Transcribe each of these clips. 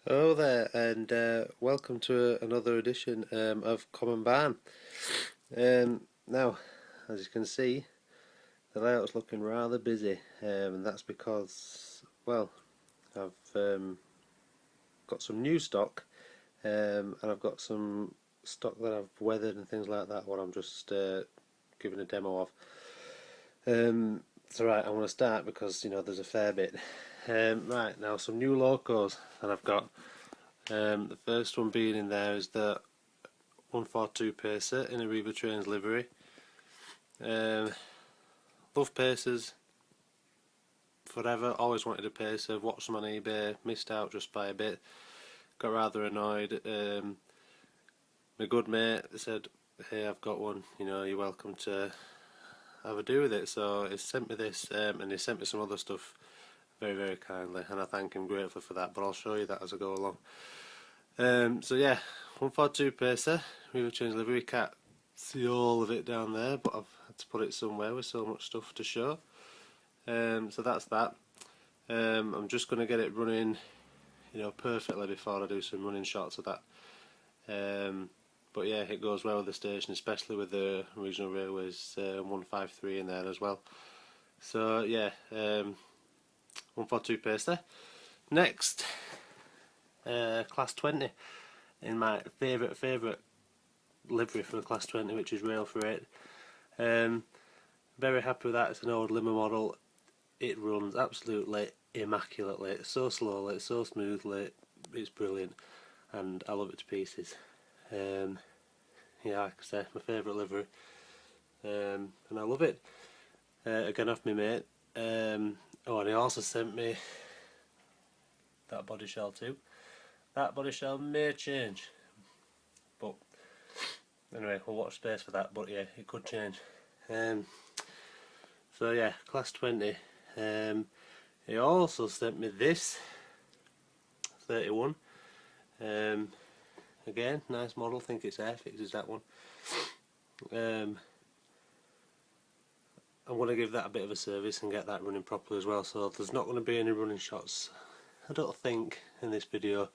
Hello there, and welcome to another edition of Common Barn. Now, as you can see, the layout's looking rather busy, and that's because, well, I've got some new stock, and I've got some stock that I've weathered and things like that, what I'm just giving a demo of. So right, I want to start because, there's a fair bit. Right, now some new locos that I've got. The first one being in there is the 142 Pacer in a Reaver Trains livery. Love Pacers forever, always wanted a Pacer, watched them on eBay, missed out just by a bit, got rather annoyed. My good mate said, hey, I've got one, you're welcome to have a do with it, so he sent me this, and he sent me some other stuff very, very kindly, and I thank him gratefully for that, but I'll show you that as I go along. So yeah, 142 Pacer, Reaver Trains livery. Can't see all of it down there, but I've had to put it somewhere with so much stuff to show. So that's that. I'm just going to get it running, perfectly before I do some running shots of that. But yeah, it goes well with the station, especially with the Regional Railways 153 in there as well. So yeah, 142 Pacer. Next, Class 20, in my favourite livery for the Class 20, which is Rail Freight. Very happy with that. It's an old limo model. It runs absolutely immaculately. It's so slowly, so smoothly. It's brilliant, and I love it to pieces. Yeah, like I say, my favourite livery, and I love it. Again, off my mate. Oh, and he also sent me that body shell too. That body shell may change, but anyway, we'll watch space for that, but yeah, it could change. So yeah, Class 20. He also sent me this 31. Again, nice model, think it's Airfix, is that one. I'm going to give that a bit of a service and get that running properly as well, so there's not going to be any running shots, I don't think, in this video,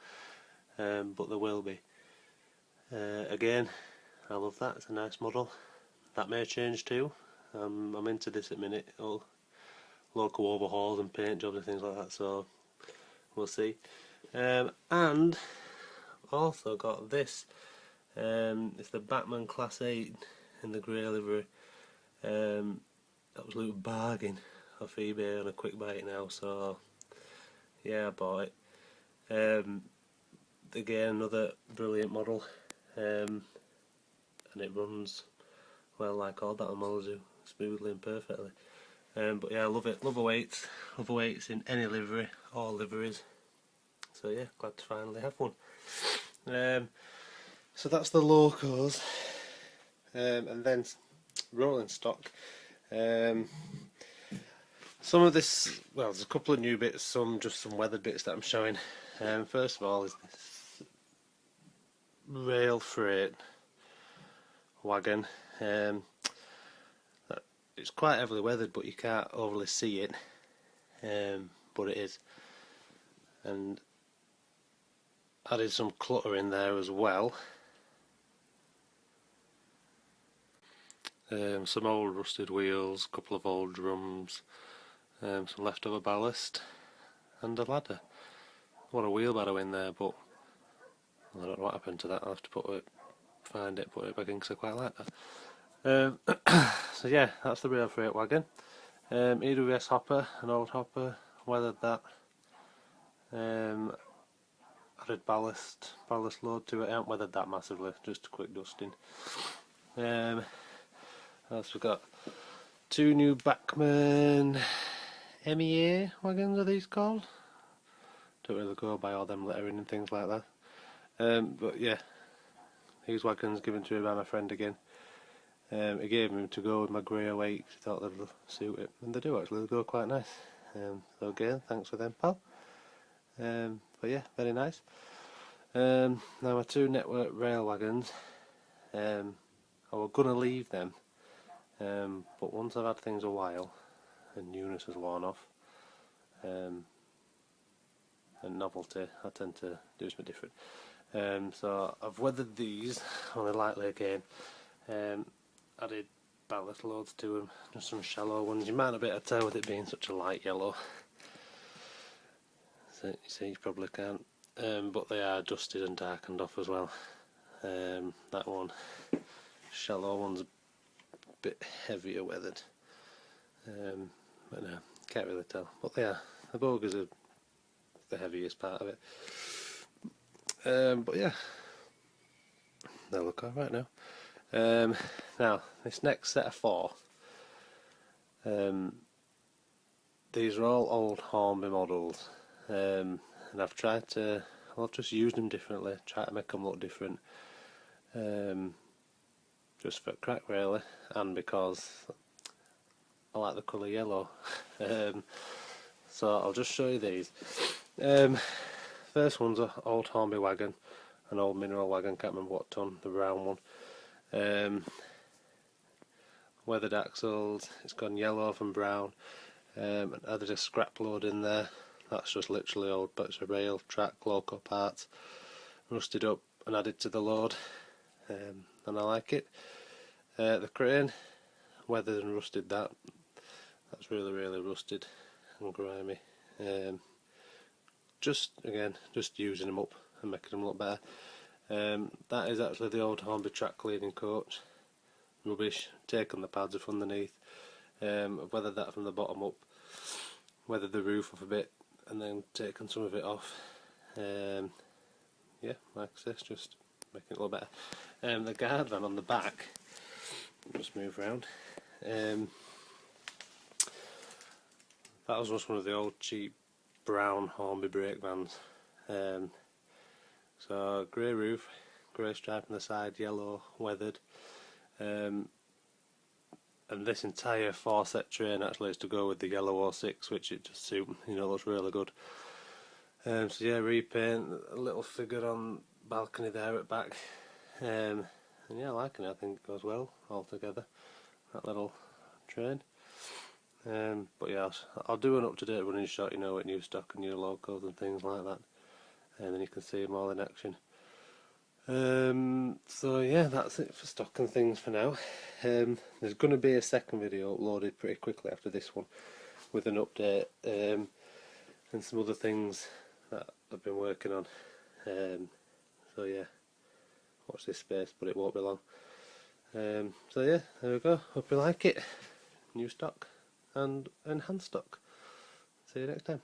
but there will be. Again, I love that, it's a nice model. That may change too. I'm into this at the minute, all local overhauls and paint jobs and things like that, so we'll see. And also got this, it's the Batman Class 8 in the grey livery. Absolute bargain off eBay on a quick buy it now, so yeah, I bought it. Again, another brilliant model, and it runs well like all Batman models do, smoothly and perfectly. But yeah, I love it, love weights in any livery, all liveries, so yeah, glad to finally have one. So that's the locos, and then rolling stock. Some of this, well, there's a couple of new bits, just some weathered bits that I'm showing. First of all is this Rail Freight wagon. It's quite heavily weathered, but you can't overly see it, but it is. And added some clutter in there as well. Some old rusted wheels, a couple of old drums, some leftover ballast, and a ladder. What a wheelbarrow in there, but I don't know what happened to that. I'll have to find it, put it back in, because I quite like that. So yeah, that's the Rail Freight wagon. EWS hopper, an old hopper, weathered that. Added ballast load to it. I haven't weathered that massively, just a quick dusting. Else we've got two new Bachmann MEA wagons, are these called? Don't really go by all them lettering and things like that. But yeah, these wagons given to me by my friend again. He gave them to go with my grey 08 because he thought they'd suit it, and they do actually, they go quite nice. So again, thanks for them, pal. But yeah, very nice. Now my two network rail wagons, I was going to leave them, but once I've had things a while and newness has worn off, and novelty, I tend to do something different. So I've weathered these only lightly again. Added ballast loads to them, just some shallow ones. You might not be able to tell with it being such a light yellow. So you see, you probably can't. But they are dusted and darkened off as well. That one, shallow one's a bit heavier weathered. But no, can't really tell. But they are. The bogers are the heaviest part of it. But yeah, they look alright now. Now, this next set of 4, these are all old Hornby models, and I've tried to, I've just used them differently, try to make them look different, just for crack really, and because I like the colour yellow. So I'll just show you these. First one's an old Hornby wagon, an old mineral wagon, can't remember what ton, the brown one. Weathered axles, it's gone yellow from brown. And added a scrap load in there, that's just literally old bits of rail, track, loco parts, rusted up and added to the load, and I like it. The crane, weathered and rusted that's really rusted and grimy. Just using them up and making them look better. That is actually the old Hornby track cleaning coach. Rubbish, taken the pads off underneath, I've weathered that from the bottom up, weathered the roof off a bit and then taken some of it off. Yeah, like I said, just making it a little better. The guard van on the back, just move round. That was just one of the old cheap brown Hornby brake vans. So grey roof, grey stripe on the side, yellow, weathered. And this entire 4-set train actually is to go with the yellow 06, which it just suits, looks really good. So yeah, repaint, a little figure on balcony there at back. And yeah, I like it, I think it goes well all together, that little train. But yeah, I'll do an up-to-date running shot, with new stock and new locos and things like that, and then you can see them all in action. So yeah, that's it for stock and things for now. There's going to be a second video uploaded pretty quickly after this one with an update and some other things that I've been working on. So yeah, watch this space, but it won't be long. So yeah, there we go. Hope you like it. New stock and enhanced stock. See you next time.